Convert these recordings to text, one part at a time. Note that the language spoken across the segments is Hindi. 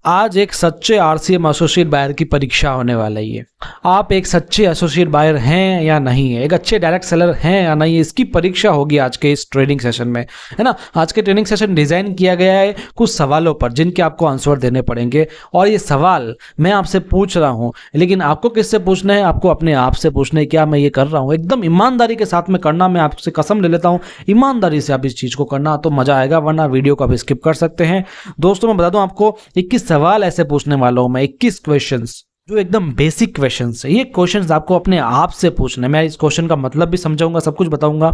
आज एक सच्चे आरसीएम एसोसिएट बायर की परीक्षा होने वाला है। आप एक सच्चे एसोसिएट बायर हैं या नहीं है, एक अच्छे डायरेक्ट सेलर हैं या नहीं है, इसकी परीक्षा होगी आज के इस ट्रेनिंग सेशन में, है ना। आज के ट्रेनिंग सेशन डिजाइन किया गया है कुछ सवालों पर जिनके आपको आंसर देने पड़ेंगे, और ये सवाल मैं आपसे पूछ रहा हूं, लेकिन आपको किससे पूछना है, आपको अपने आप से पूछना है। क्या मैं ये कर रहा हूं एकदम ईमानदारी के साथ में करना, मैं आपसे कसम ले लेता हूं ईमानदारी से आप इस चीज को करना तो मजा आएगा, वरना वीडियो को आप स्किप कर सकते हैं। दोस्तों मैं बता दूं आपको 21 सवाल ऐसे पूछने वाला हूं मैं, 21 क्वेश्चंस जो एकदम बेसिक क्वेश्चंस है। ये क्वेश्चंस आपको अपने आप से पूछने, मैं इस क्वेश्चन का मतलब भी समझाऊंगा, सब कुछ बताऊंगा,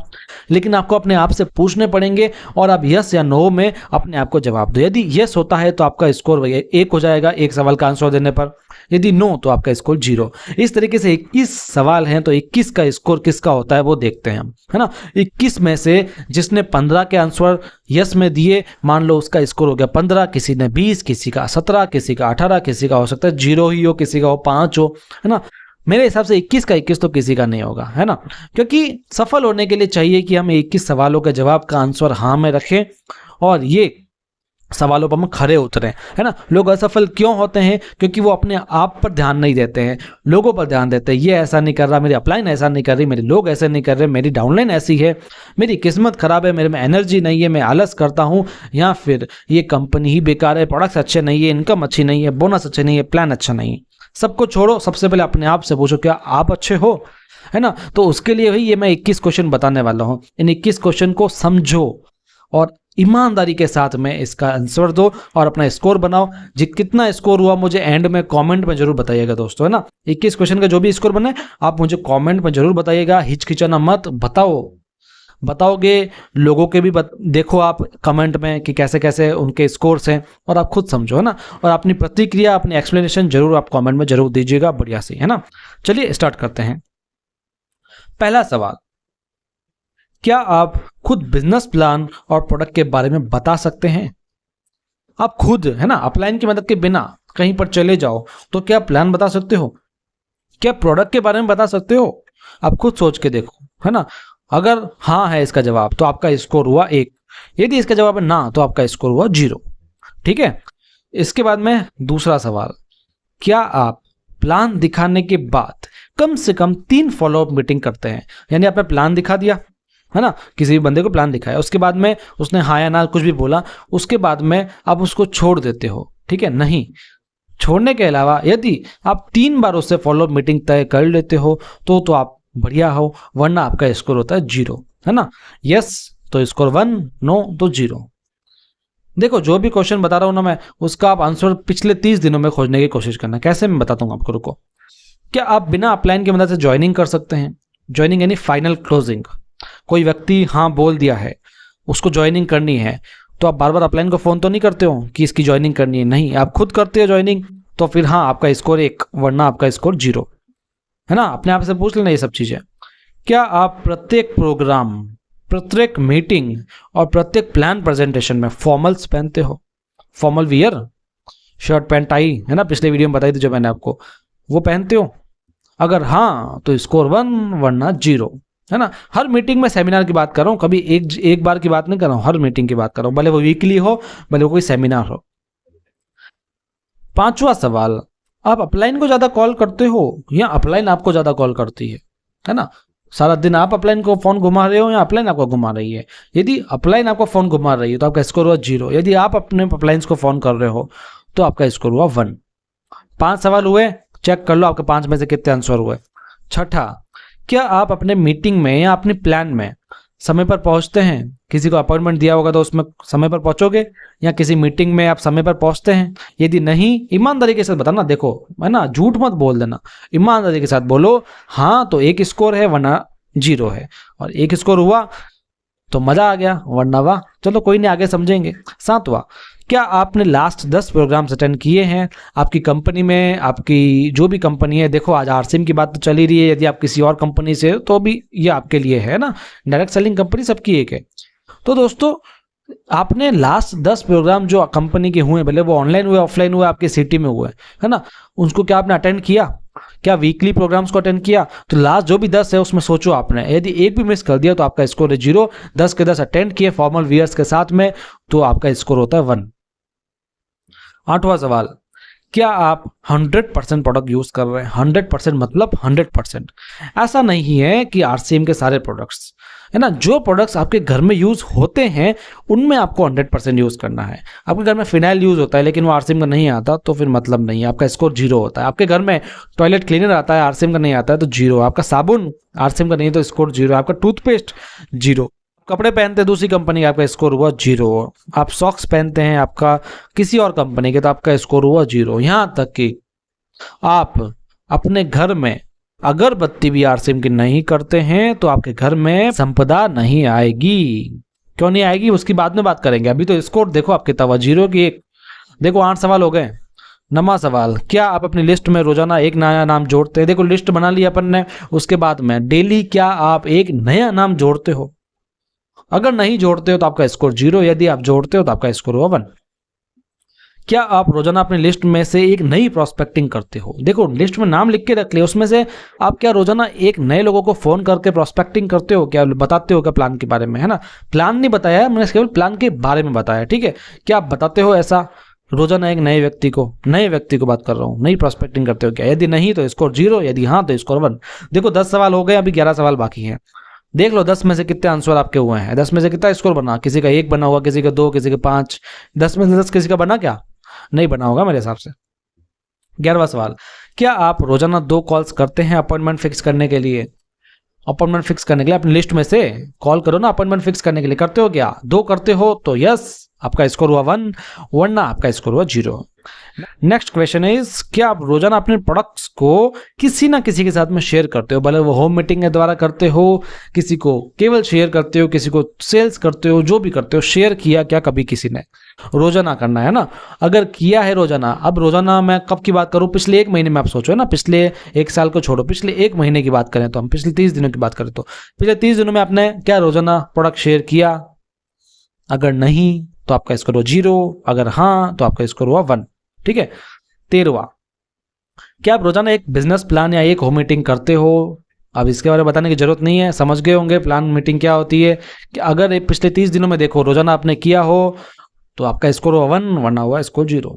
लेकिन आपको अपने आप से पूछने पड़ेंगे और आप यस या नो में अपने आप को जवाब दो। यदि यस होता है तो आपका स्कोर 1 हो जाएगा एक सवाल का आंसर देने पर, यदि नो तो आपका स्कोर 0। इस तरीके से 21 सवाल हैं तो 21 का स्कोर किसका होता है वो देखते हैं हम, है ना। 21 में से जिसने 15 के आंसर यस में दिए, मान लो उसका स्कोर हो गया 15, किसी ने 20, किसी का 17, किसी का 18, किसी का हो सकता है 0 ही हो, किसी का हो 5 हो, है ना। मेरे हिसाब से 21 का 21 तो किसी का नहीं होगा, है ना, क्योंकि सफल होने के लिए चाहिए कि हम 21 सवालों के जवाब का आंसर हाँ में रखें और ये सवालों पर हम खरे उतरे, है ना। लोग असफल क्यों होते हैं, क्योंकि वो अपने आप पर ध्यान नहीं देते हैं, लोगों पर ध्यान देते हैं। ये ऐसा नहीं कर रहा, मेरी अपलाइन ऐसा नहीं कर रही, मेरे लोग ऐसे नहीं कर रहे, मेरी डाउनलाइन ऐसी है, मेरी किस्मत खराब है, मेरे में एनर्जी नहीं है, मैं आलस करता हूँ, या फिर ये कंपनी ही बेकार है, प्रोडक्ट्स अच्छे नहीं है, इनकम अच्छी नहीं है, बोनस अच्छे नहीं है, प्लान अच्छा नहीं है। सबको छोड़ो, सबसे पहले अपने आप से पूछो क्या आप अच्छे हो, है ना। तो उसके लिए भाई ये मैं 21 क्वेश्चन बताने वाला हूँ। इन 21 क्वेश्चन को समझो और ईमानदारी के साथ में इसका आंसर दो और अपना स्कोर बनाओ। कितना स्कोर हुआ मुझे एंड में कमेंट में जरूर बताइएगा दोस्तों, है ना। 21 क्वेश्चन का जो भी स्कोर बने आप मुझे कमेंट में जरूर बताइएगा, हिचकिचाना मत, बताओगे लोगों के भी देखो आप कमेंट में कि कैसे कैसे उनके स्कोर्स हैं और आप खुद समझो, है ना। और अपनी प्रतिक्रिया, अपनी एक्सप्लेनेशन जरूर आप कमेंट में जरूर दीजिएगा बढ़िया से, है ना। चलिए स्टार्ट करते हैं। पहला सवाल, क्या आप खुद बिजनेस प्लान और प्रोडक्ट के बारे में बता सकते हैं? आप खुद, है ना, अपलाइन की मदद के बिना कहीं पर चले जाओ तो क्या प्लान बता सकते हो, क्या प्रोडक्ट के बारे में बता सकते हो? आप खुद सोच के देखो, है ना। अगर हाँ है इसका जवाब तो आपका स्कोर हुआ 1, यदि इसका जवाब है ना तो आपका स्कोर हुआ 0, ठीक है। इसके बाद में दूसरा सवाल, क्या आप प्लान दिखाने के बाद कम से कम 3 फॉलोअप मीटिंग करते हैं? यानी आपने प्लान दिखा दिया, है ना, किसी भी बंदे को प्लान दिखाया, उसके बाद में उसने हाँ या ना कुछ भी बोला, उसके बाद में आप उसको छोड़ देते हो, ठीक है। नहीं, छोड़ने के अलावा यदि आप 3 बार उससे फॉलोअप मीटिंग तय कर लेते हो तो आप बढ़िया हो, वरना आपका स्कोर होता है 0, है ना। यस तो स्कोर 1, नो तो 0। देखो जो भी क्वेश्चन बता रहा हूं ना मैं, उसका आप आंसर पिछले 30 दिनों में खोजने की कोशिश करना। कैसे मैं बताता हूँ आपको, रुको। क्या आप बिना अपलाइन की मदद से ज्वाइनिंग कर सकते हैं? ज्वाइनिंग यानी फाइनल क्लोजिंग। कोई व्यक्ति हाँ बोल दिया है, उसको ज्वाइनिंग करनी है, तो आप बार बार अपलाइन को फोन तो नहीं करते हो कि इसकी ज्वाइनिंग करनी है, नहीं, आप खुद करते हो ज्वाइनिंग, तो फिर हाँ आपका स्कोर 1, वरना आपका स्कोर 0, है ना। अपने आप से पूछ लेना ये सब चीजें। क्या आप प्रत्येक प्रोग्राम, प्रत्येक मीटिंग और प्रत्येक प्लान प्रेजेंटेशन में फॉर्मल्स पहनते हो? Formal wear, shirt pant tie, है ना, पिछले वीडियो में बताई थी जो मैंने आपको, वो पहनते हो? अगर हाँ तो स्कोर 1, वरना 0, है ना। हर मीटिंग में सेमिनार की बात कर रहा हूँ, कभी एक बार की बात नहीं कर रहा हूँ, हर मीटिंग की बात कर रहा हूँ, भले वो वीकली हो, भले वो कोई सेमिनार हो। 5वां सवाल, आप अपलाइन को ज्यादा कॉल करते हो या अपलाइन आपको ज्यादा कॉल करती है ना। सारा दिन आप अपलाइन को फोन घुमा रहे हो या अपलाइन आपको घुमा रही है? यदि अपलाइन आपको फोन घुमा रही है तो आपका स्कोर हुआ 0, यदि आप अपने अपलाइंस को फोन कर रहे हो तो आपका स्कोर हुआ 1। 5 सवाल हुए, चेक कर लो आपके 5 में से कितने आंसर हुए। 6ठा, क्या आप अपने मीटिंग में या अपने प्लान में समय पर पहुंचते हैं? किसी को अपॉइंटमेंट दिया होगा तो उसमें समय पर पहुंचोगे, या किसी मीटिंग में आप समय पर पहुंचते हैं? यदि नहीं, ईमानदारी के साथ बताना, देखो, है ना, झूठ मत बोल देना, ईमानदारी के साथ बोलो हाँ तो 1 स्कोर है, वरना 0 है, और 1 स्कोर हुआ तो मजा आ गया, वरना वाह। चलो कोई नहीं, आगे समझेंगे। 7वां, क्या आपने लास्ट 10 प्रोग्राम्स अटेंड किए हैं आपकी कंपनी में? आपकी जो भी कंपनी है, देखो आज आरसीएम की बात तो चल ही रही है, यदि आप किसी और कंपनी से तो भी ये आपके लिए है ना, डायरेक्ट सेलिंग कंपनी सबकी एक है। तो दोस्तों आपने लास्ट 10 प्रोग्राम जो कंपनी के हुए, भले वो ऑनलाइन हुए ऑफलाइन हुए, आपके सिटी में हुए, है ना, उसको क्या आपने अटेंड किया? क्या वीकली प्रोग्राम्स को अटेंड किया? तो लास्ट जो भी 10 है उसमें सोचो आपने, यदि एक भी मिस कर दिया तो आपका स्कोर है 0। 10 के 10 अटेंड किए फॉर्मल वियर्स के साथ में तो आपका स्कोर होता है 1। 8वां सवाल, क्या आप 100% प्रोडक्ट यूज कर रहे हैं? 100% मतलब 100%। ऐसा नहीं है कि आरसीएम के सारे प्रोडक्ट्स, है ना, जो प्रोडक्ट्स आपके घर में यूज होते हैं उनमें आपको 100% यूज करना है। आपके घर में फिनाइल यूज होता है लेकिन वो आरसीएम का नहीं आता तो फिर मतलब नहीं है, आपका स्कोर 0 होता है। आपके घर में टॉयलेट क्लीनर आता है, आरसीएम का नहीं आता है तो 0। आपका साबुन आरसीएम का नहीं है तो स्कोर 0। आपका टूथपेस्ट 0। कपड़े पहनते हैं दूसरी कंपनी का, आपका स्कोर हुआ 0। आप सॉक्स पहनते हैं आपका किसी और कंपनी के तो आपका स्कोर हुआ 0। यहाँ तक कि आप अपने घर में अगरबत्ती भी आरसीएम की नहीं करते हैं तो आपके घर में संपदा नहीं आएगी। क्यों नहीं आएगी उसकी बाद में बात करेंगे, अभी तो स्कोर देखो आपके तवा 0 की 1। देखो 8 सवाल हो गए। 9वां सवाल, क्या आप अपनी लिस्ट में रोजाना एक नया नाम जोड़ते हैं? देखो लिस्ट बना ली अपन ने, उसके बाद में डेली क्या आप एक नया नाम जोड़ते हो? अगर नहीं जोड़ते हो तो आपका स्कोर 0, यदि आप जोड़ते हो तो आपका स्कोर हुआ 1। क्या आप रोजाना अपनी लिस्ट में से एक नई प्रोस्पेक्टिंग करते हो? देखो लिस्ट में नाम लिख के रख लिया, उसमें से आप क्या रोजाना एक नए लोगों को फोन करके प्रोस्पेक्टिंग करते हो? क्या बताते हो क्या प्लान के बारे में, है ना? प्लान नहीं बताया है मैंने, केवल प्लान के बारे में बताया, ठीक है? क्या आप बताते हो ऐसा रोजाना एक नए व्यक्ति को बात कर रहा हूँ, नई प्रोस्पेक्टिंग करते हो क्या? यदि नहीं तो स्कोर 0, यदि हाँ तो स्कोर 1। देखो 10 सवाल हो गए, अभी 11 सवाल बाकी हैं। देख लो 10 में से कितने आंसर आपके हुए हैं, 10 में से कितना स्कोर बना? किसी का 1 बना होगा, किसी का 2, किसी का 5। 10 में से 10 किसी का बना क्या? नहीं बना होगा मेरे हिसाब से। 11वां सवाल, क्या आप रोजाना 2 कॉल्स करते हैं अपॉइंटमेंट फिक्स करने के लिए? अपॉइंटमेंट फिक्स करने के लिए अपनी लिस्ट में से कॉल करो ना, अपॉइंटमेंट फिक्स करने के लिए। करते हो क्या? 2 करते हो तो यस, आपका स्कोर हुआ 1, वरना आपका स्कोर हुआ 0। नेक्स्ट क्वेश्चन इज, क्या आप रोजाना अपने प्रोडक्ट्स को किसी ना किसी के साथ में शेयर करते हो? भले वो होम मीटिंग के द्वारा करते हो, किसी को केवल शेयर करते हो, किसी को सेल्स करते हो, जो भी करते हो, शेयर किया क्या कभी किसी ने? रोजाना करना है ना। अगर किया है रोजाना, अब रोजाना मैं कब की बात करूं? पिछले 1 महीने में आप सोचो ना, पिछले 1 साल को छोड़ो, पिछले 1 महीने की बात करें तो हम पिछले 30 दिनों की बात करें तो पिछले 30 दिनों में आपने क्या रोजाना प्रोडक्ट शेयर किया? अगर नहीं तो आपका स्कोर हुआ 0, अगर हाँ तो आपका स्कोर हुआ 1, ठीक है? 13वां, क्या आप रोजाना एक बिजनेस प्लान या एक होम मीटिंग करते हो? अब इसके बारे में बताने की जरूरत नहीं है, समझ गए होंगे प्लान मीटिंग क्या होती है। कि अगर पिछले 30 दिनों में देखो रोजाना आपने किया हो तो आपका स्कोर हुआ 1, वरना हुआ स्कोर 0।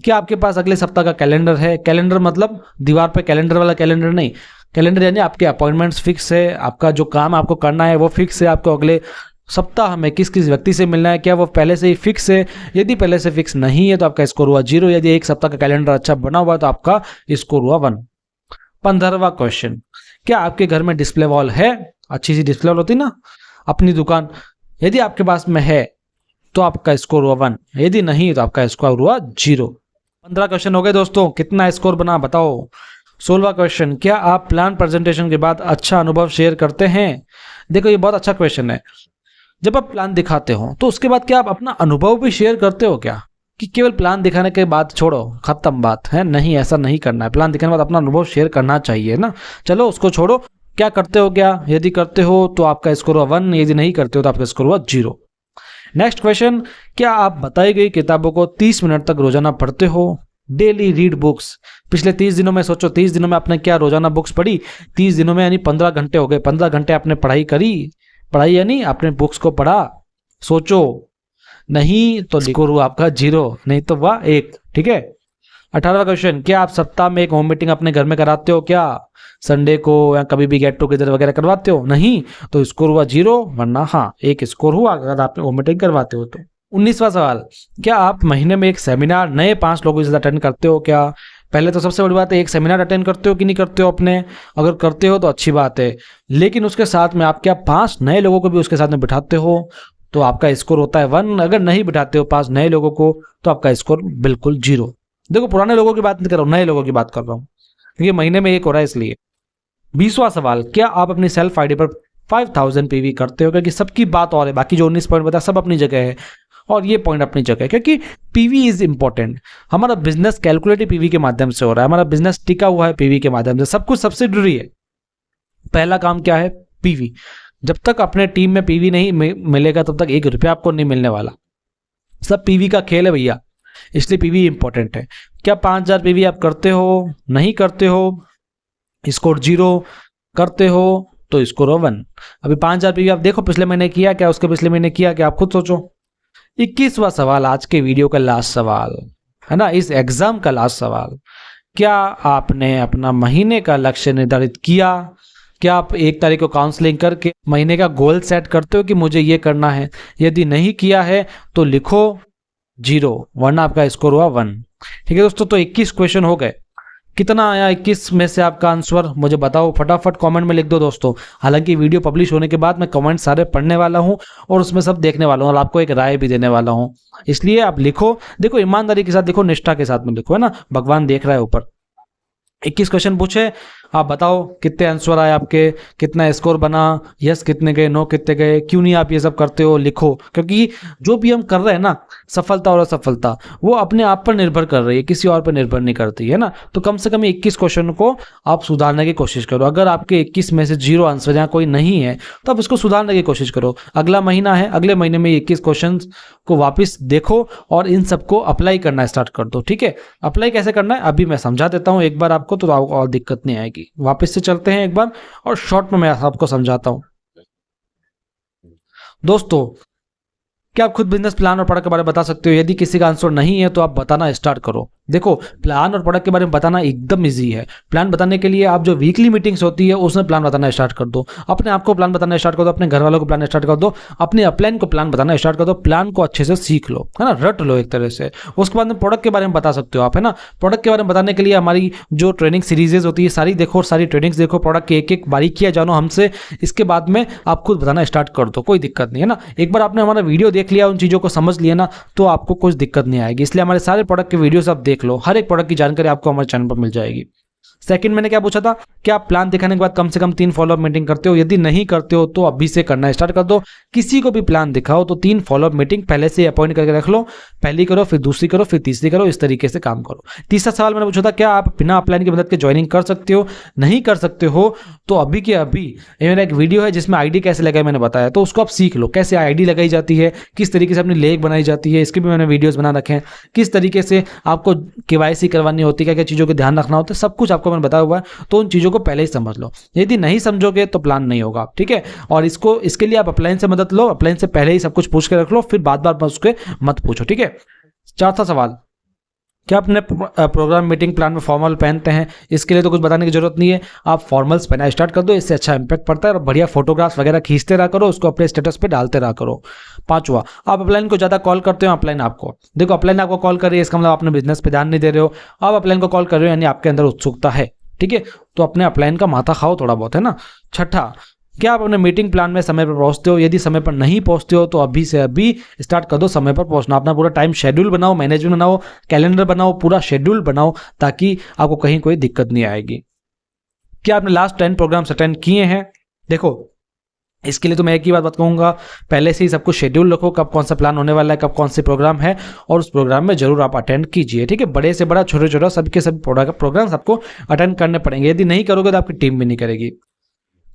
क्या आपके पास अगले सप्ताह का कैलेंडर है? कैलेंडर मतलब दीवार पे कैलेंडर वाला कैलेंडर नहीं, कैलेंडर यानी आपके अपॉइंटमेंट्स फिक्स है, आपका जो काम आपको करना है वो फिक्स है, आपको अगले सप्ताह में किस किस व्यक्ति से मिलना है क्या वो पहले से ही फिक्स है? यदि पहले से फिक्स नहीं है तो आपका स्कोर हुआ 0, यदि एक सप्ताह का कैलेंडर अच्छा बना हुआ तो आपका स्कोर हुआ 1। 15वां क्वेश्चन, क्या आपके घर में डिस्प्ले वॉल है? अच्छी सी डिस्प्ले वॉल होती ना अपनी दुकान, यदि आपके पास में है तो आपका स्कोर हुआ 1, यदि नहीं तो आपका स्कोर हुआ 0। 15 क्वेश्चन हो गए दोस्तों, कितना स्कोर बना बताओ? 16वां क्वेश्चन, क्या आप प्लान प्रेजेंटेशन के बाद अच्छा अनुभव शेयर करते हैं? देखो ये बहुत अच्छा क्वेश्चन है। जब आप प्लान दिखाते हो तो उसके बाद क्या आप अपना अनुभव भी शेयर करते हो क्या? कि केवल प्लान दिखाने के बाद छोड़ो खत्म बात है, नहीं, ऐसा नहीं करना है। प्लान दिखाने के बाद अपना अनुभव शेयर करना चाहिए ना। चलो उसको छोड़ो, क्या करते हो क्या? यदि करते हो तो आपका स्कोर हुआ 1, यदि नहीं करते हो तो आपका स्कोर हुआ 0। नेक्स्ट क्वेश्चन, क्या आप बताई गई किताबों को 30 मिनट तक रोजाना पढ़ते हो? Daily read books. पिछले 30 दिनों में सोचो, 30 दिनों में आपने क्या रोजाना बुक्स पढ़ी? 30 दिनों में यानी 15 घंटे हो गए। 15 घंटे आपने पढ़ाई करी, पढ़ाई यानी आपने बुक्स को पढ़ा। सोचो, नहीं तो स्कोर हुआ आपका 0, नहीं तो हुआ 1, ठीक है? 18वां क्वेश्चन, क्या आप सप्ताह में एक होम मीटिंग अपने घर में कराते हो क्या? संडे को या कभी भी गेट टुगेदर वगैरह करवाते हो? नहीं तो स्कोर हुआ 0, वरना हाँ 1 स्कोर हुआ अगर आप होम मीटिंग करवाते हो तो। 19वां सवाल, क्या आप महीने में एक सेमिनार नए 5 लोगों के साथ अटेंड करते हो क्या? पहले तो सबसे बड़ी बात है, एक सेमिनार अटेंड करते हो कि नहीं करते हो अपने? अगर करते हो तो अच्छी बात है, लेकिन उसके साथ में आप क्या 5 नए लोगों को भी उसके साथ में बिठाते हो? तो आपका स्कोर होता है 1। अगर नहीं बिठाते हो 5 नए लोगों को तो आपका स्कोर बिल्कुल 0। देखो पुराने लोगों की बात नहीं कर रहा हूँ, नए लोगों की बात कर रहा हूँ, क्योंकि महीने में 1 हो रहा है इसलिए। 20वां सवाल, क्या आप अपनी सेल्फ आईडी पर 5000 पीवी करते हो? क्योंकि सबकी बात और है, बाकी जो 19 पॉइंट बताया सब अपनी जगह है और ये पॉइंट अपनी जगह है, क्योंकि पीवी इज इंपॉर्टेंट। हमारा बिजनेस कैलकुलेटिव पीवी के माध्यम से हो रहा है, हमारा बिजनेस टिका हुआ है पीवी के माध्यम से, सब कुछ सब्सिडरी है। पहला काम क्या है? पीवी। जब तक अपने टीम में पीवी नहीं मिलेगा तब तक 1 रुपया आपको नहीं मिलने वाला। सब पीवी का खेल है भैया, इसलिए पीवी इंपॉर्टेंट है। क्या 5000 पीवी आप करते हो? नहीं करते हो, स्कोर 0। करते हो तो स्कोर 1। अभी 5000 पीवी आप देखो पिछले महीने किया क्या, उसके पिछले महीने किया क्या, आप खुद सोचो। 21वां सवाल, आज के वीडियो का लास्ट सवाल, है ना। इस एग्जाम का लास्ट सवाल, क्या आपने अपना महीने का लक्ष्य निर्धारित किया? क्या आप 1 तारीख को काउंसलिंग करके महीने का गोल सेट करते हो कि मुझे ये करना है? यदि नहीं किया है तो लिखो 0, वरना आपका स्कोर हुआ 1। ठीक है दोस्तों, तो 21 क्वेश्चन हो गए। कितना आया 21 में से आपका आंसर मुझे बताओ, फटाफट कमेंट में लिख दो दोस्तों। हालांकि वीडियो पब्लिश होने के बाद मैं कमेंट सारे पढ़ने वाला हूं और उसमें सब देखने वाला हूं और आपको एक राय भी देने वाला हूं, इसलिए आप लिखो। देखो ईमानदारी के साथ लिखो, निष्ठा के साथ में लिखो, है ना, भगवान देख रहा है ऊपर। 21 क्वेश्चन पूछे, आप बताओ कितने आंसर आए आपके, कितना स्कोर बना, यस कितने गए, नो कितने गए, क्यों नहीं आप ये सब करते हो, लिखो। क्योंकि जो भी हम कर रहे हैं ना, सफलता और असफलता वो अपने आप पर निर्भर कर रही है, किसी और पर निर्भर नहीं करती है ना। तो कम से कम 21 क्वेश्चन को आप सुधारने की कोशिश करो। अगर आपके 21 में से 0 आंसर या कोई नहीं है तो आप इसको सुधारने की कोशिश करो। अगला महीना है, अगले महीने में 21 क्वेश्चन को वापस देखो और इन सबको अप्लाई करना स्टार्ट कर दो। ठीक है, अप्लाई कैसे करना है अभी मैं समझा देता हूँ एक बार आपको, तो आपको और दिक्कत नहीं आएगी। वापस से चलते हैं एक बार और शॉर्ट में मैं आपको समझाता हूं। दोस्तों, क्या आप खुद बिजनेस प्लान और प्रोडक्ट के बारे में बता सकते हो? यदि किसी का आंसर नहीं है तो आप बताना स्टार्ट करो। देखो, प्लान और प्रोडक्ट के बारे में बताना एकदम इजी है। प्लान बताने के लिए आप जो वीकली मीटिंग्स होती है उसमें प्लान बताना स्टार्ट कर दो, अपने आप को प्लान बताना स्टार्ट कर दो, अपने घर वालों को प्लान स्टार्ट कर दो, अपने अपलाइन को प्लान बताना स्टार्ट कर दो। प्लान को अच्छे से सीख लो, है ना, रट लो एक तरह से। उसके बाद में प्रोडक्ट के बारे में बता सकते हो आप, है ना। प्रोडक्ट के बारे में बताने के लिए हमारी जो ट्रेनिंग सीरीजेज होती है सारी देखो, सारी ट्रेनिंग्स देखो, प्रोडक्ट की एक एक बारीकियां जानो हमसे। इसके बाद में आप खुद बताना स्टार्ट कर दो, कोई दिक्कत नहीं है ना। एक बार आपने हमारा वीडियो देख लिया, उन चीज़ों को समझ लिया ना, तो आपको कुछ दिक्कत नहीं आएगी। इसलिए हमारे सारे प्रोडक्ट के वीडियोस आप देख लो, हर एक प्रोडक्ट की जानकारी आपको हमारे चैनल पर मिल जाएगी। सेकंड मैंने क्या पूछा था, क्या आप प्लान दिखाने के बाद कम से कम 3 फॉलोअप मीटिंग करते हो? यदि नहीं करते हो तो अभी से करना स्टार्ट कर दो। किसी को भी प्लान दिखाओ तो 3 फॉलोअप मीटिंग पहले से अपॉइंट करके रख लो। पहली करो, फिर दूसरी करो, फिर तीसरी करो, इस तरीके से काम करो। तीसरा सवाल मैंने पूछा था, क्या आप बिना अपलाइन की मदद के ज्वाइनिंग कर सकते हो? नहीं कर सकते हो तो अभी के अभी मेरा एक वीडियो है जिसमें आईडी कैसे लगाए मैंने बताया, तो उसको आप सीख लो, कैसे आईडी लगाई जाती है, किस तरीके से अपनी लेग बनाई जाती है, इसके भी मैंने वीडियोस बना रखे हैं। किस तरीके से आपको केवाईसी करवानी होती है, क्या क्या चीज़ों का ध्यान रखना होता है, सब कुछ आपको मैंने बताया हुआ है। तो उन चीज़ों को पहले ही समझ लो, यदि नहीं समझोगे तो प्लान नहीं होगा। ठीक है, और इसके लिए आप अपलाइन से मदद लो, अपलाइन से पहले ही सब कुछ पूछ के रख लो, फिर बार बार उसके मत पूछो। ठीक है। चौथा सवाल, क्या अपने प्रोग्राम मीटिंग प्लान में फॉर्मल पहनते हैं? इसके लिए तो कुछ बताने की जरूरत नहीं है, आप फॉर्मल्स पहना स्टार्ट कर दो, इससे अच्छा इंपैक्ट पड़ता है और बढ़िया फोटोग्राफ्स वगैरह खींचते रहा करो, उसको अपने स्टेटस पे डालते रहा करो। पांचवा, आप अपलाइन को ज़्यादा कॉल करते हो, अपलाइन आपको, देखो अपलाइन आपको कॉल कर रही है, इसका मतलब अपने बिजनेस पे ध्यान नहीं दे रहे हो। आप अपलाइन को कॉल कर रहे हो यानी आपके अंदर उत्सुकता है। ठीक है, तो अपने अपलाइन का माथा खाओ थोड़ा बहुत, है ना। छठा, क्या आप अपने मीटिंग प्लान में समय पर पहुंचते हो? यदि समय पर नहीं पहुंचते हो तो अभी से अभी स्टार्ट कर दो समय पर पहुंचना। अपना पूरा टाइम शेड्यूल बनाओ, मैनेजमेंट बनाओ, कैलेंडर बनाओ, पूरा शेड्यूल बनाओ, ताकि आपको कहीं कोई दिक्कत नहीं आएगी। क्या आपने लास्ट 10 प्रोग्राम्स अटेंड किए हैं? देखो, इसके लिए तो मैं एक ही बात कहूँगा, पहले से ही सब कुछ शेड्यूल रखो, कब कौन सा प्लान होने वाला है, कब कौन से प्रोग्राम है, और उस प्रोग्राम में जरूर आप अटेंड कीजिए। ठीक है, बड़े से बड़ा, छोटे छोटा, सबके सब प्रोग्राम्स आपको अटेंड करने पड़ेंगे। यदि नहीं करोगे तो आपकी टीम भी नहीं करेगी।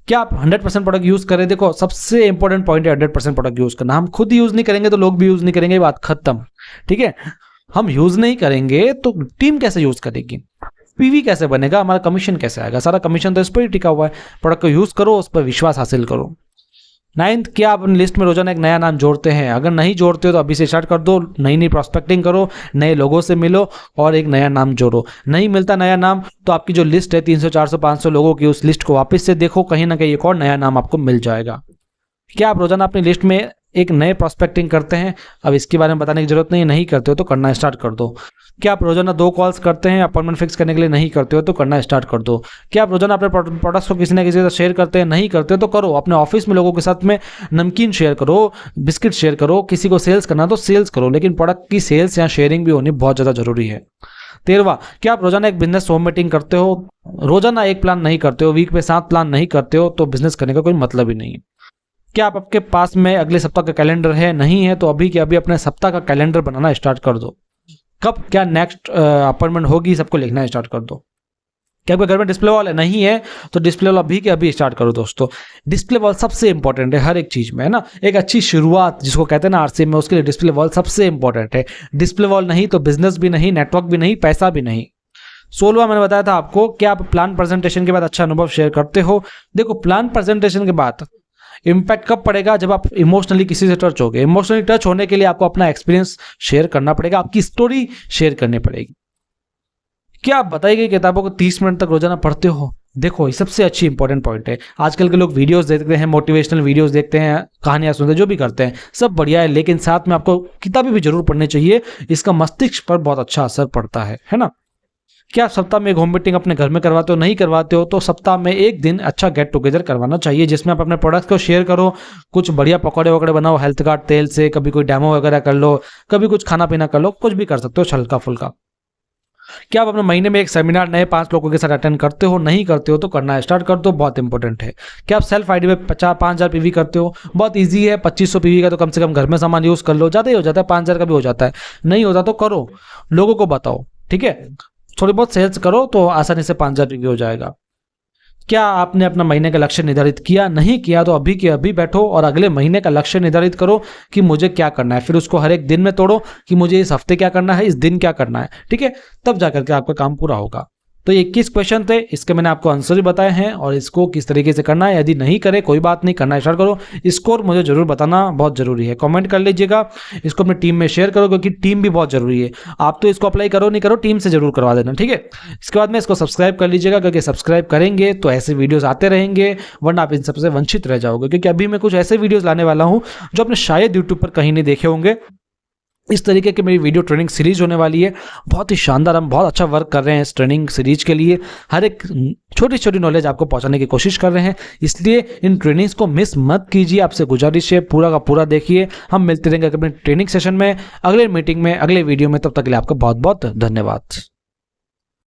क्या आप 100% प्रोडक्ट यूज करें? देखो, सबसे इंपॉर्टेंट पॉइंट है 100% प्रोडक्ट यूज करना। हम खुद यूज नहीं करेंगे तो लोग भी यूज नहीं करेंगे, बात खत्म। ठीक है, हम यूज नहीं करेंगे तो टीम कैसे यूज करेगी, पीवी कैसे बनेगा, हमारा कमीशन कैसे आएगा? सारा कमीशन तो इस पर ही टिका हुआ है। प्रोडक्ट को यूज करो, उस पर विश्वास हासिल करो। 9th, क्या आप अपनी लिस्ट में रोजाना एक नया नाम जोड़ते हैं? अगर नहीं जोड़ते हो तो अभी से स्टार्ट कर दो, नई प्रॉस्पेक्टिंग करो, नए लोगों से मिलो और एक नया नाम जोड़ो। नहीं मिलता नया नाम तो आपकी जो लिस्ट है 300 400 500 लोगों की, उस लिस्ट को वापस से देखो, कहीं ना कहीं एक और नया नाम आपको मिल जाएगा। क्या आप रोजाना अपनी लिस्ट में एक नए प्रॉस्पेक्टिंग करते हैं? अब इसके बारे में बताने की जरूरत नहीं है, नहीं करते हो तो करना स्टार्ट कर दो। क्या आप रोजाना 2 कॉल्स करते हैं अपॉइंटमेंट फिक्स करने के लिए? नहीं करते हो तो करना स्टार्ट कर दो। क्या आप रोजाना अपने प्रोडक्ट्स को किसी ना किसी से शेयर करते हैं? नहीं करते हो तो करो। अपने ऑफिस में लोगों के साथ में नमकीन शेयर करो, बिस्किट शेयर करो, किसी को सेल्स करना तो सेल्स करो, लेकिन प्रोडक्ट की सेल्स या शेयरिंग भी होनी बहुत ज़्यादा जरूरी है। 13वां, क्या आप रोजाना एक बिजनेस होम मीटिंग करते हो? रोजाना एक प्लान नहीं करते हो, वीक में 7 प्लान नहीं करते हो तो बिजनेस करने का कोई मतलब ही नहीं है। क्या आप आपके पास में अगले सप्ताह का कैलेंडर है? नहीं है तो अभी के अभी अपने सप्ताह का कैलेंडर बनाना स्टार्ट कर दो। कब क्या नेक्स्ट अपॉइंटमेंट होगी सबको लिखना स्टार्ट कर दो। क्या आपके घर में डिस्प्ले वॉल है? नहीं है तो डिस्प्ले वॉल अभी के अभी स्टार्ट करो दोस्तों। डिस्प्ले वॉल सबसे इंपॉर्टेंट है हर एक चीज में, है ना। एक अच्छी शुरुआत जिसको कहते हैं ना आरसीएम में, उसके लिए डिस्प्ले वॉल सबसे इंपॉर्टेंट है। डिस्प्ले वॉल नहीं तो बिजनेस भी नहीं, नेटवर्क भी नहीं, पैसा भी नहीं। 16वां मैंने बताया था आपको, क्या आप प्लान प्रेजेंटेशन के बाद अच्छा अनुभव शेयर करते हो? देखो, प्लान प्रेजेंटेशन के बाद इम्पैक्ट कब पड़ेगा? जब आप इमोशनली किसी से टच होगे। इमोशनली टच होने के लिए आपको अपना एक्सपीरियंस शेयर करना पड़ेगा, आपकी स्टोरी शेयर करनी पड़ेगी। क्या आप बताई गई किताबों को 30 मिनट तक रोजाना पढ़ते हो? देखो, ये सबसे अच्छी इंपॉर्टेंट पॉइंट है। आजकल के लोग वीडियोस देखते हैं, मोटिवेशनल वीडियोस देखते हैं, कहानियां सुनते हैं, जो भी करते हैं सब बढ़िया है, लेकिन साथ में आपको किताबें भी जरूर पढ़नी चाहिए। इसका मस्तिष्क पर बहुत अच्छा असर पड़ता है ना। क्या आप सप्ताह में एक होम मीटिंग अपने घर में करवाते हो? नहीं करवाते हो तो सप्ताह में एक दिन अच्छा गेट टुगेदर करवाना चाहिए, जिसमें आप अपने प्रोडक्ट्स को शेयर करो, कुछ बढ़िया पकौड़े वकड़े बनाओ हेल्थ कार्ड तेल से, कभी कोई डेमो वगैरह कर लो, कभी कुछ खाना पीना कर लो, कुछ भी कर सकते हो हल्का फुल्का। क्या आप अपने महीने में एक सेमिनार नए 5 लोगों के साथ अटेंड करते हो? नहीं करते हो तो करना स्टार्ट कर दो, बहुत इंपॉर्टेंट है। क्या आप सेल्फ आईडी में 5,000 पीवी करते हो? बहुत ईजी है, 2500 पीवी का तो कम से कम घर में सामान यूज कर लो, ज़्यादा ही हो जाता है, 5,000 का भी हो जाता है। नहीं होता तो करो, लोगों को बताओ, ठीक है, थोड़ी बहुत सेल्स करो तो आसानी से 5,000 पीवी हो जाएगा। क्या आपने अपना महीने का लक्ष्य निर्धारित किया? नहीं किया तो अभी के अभी बैठो और अगले महीने का लक्ष्य निर्धारित करो कि मुझे क्या करना है, फिर उसको हर एक दिन में तोड़ो कि मुझे इस हफ्ते क्या करना है, इस दिन क्या करना है, ठीक है, तब जाकर के आपका काम पूरा होगा। तो ये 21 क्वेश्चन थे, इसके मैंने आपको आंसर भी बताए हैं और इसको किस तरीके से करना है। यदि नहीं करे कोई बात नहीं, करना स्टार्ट करो। स्कोर मुझे जरूर बताना बहुत जरूरी है, कमेंट कर लीजिएगा, इसको अपनी टीम में शेयर करो, क्योंकि टीम भी बहुत जरूरी है। आप तो इसको अप्लाई करो नहीं करो, टीम से जरूर करवा देना, ठीक है। इसके बाद में इसको सब्सक्राइब कर लीजिएगा, क्योंकि सब्सक्राइब करेंगे तो ऐसे वीडियोस आते रहेंगे, वरना आप इन सबसे वंचित रह जाओगे। क्योंकि अभी मैं कुछ ऐसे वीडियोस लाने वाला हूं जो आपने शायद यूट्यूब पर कहीं नहीं देखे होंगे। इस तरीके की मेरी वीडियो ट्रेनिंग सीरीज होने वाली है, बहुत ही शानदार। हम बहुत अच्छा वर्क कर रहे हैं इस ट्रेनिंग सीरीज के लिए, हर एक छोटी छोटी नॉलेज आपको पहुंचाने की कोशिश कर रहे हैं, इसलिए इन ट्रेनिंग्स को मिस मत कीजिए। आपसे गुजारिश है, पूरा का पूरा देखिए। हम मिलते रहेंगे अपने ट्रेनिंग सेशन में, अगले मीटिंग में, अगले वीडियो में। तब तक के लिए आपका बहुत बहुत धन्यवाद।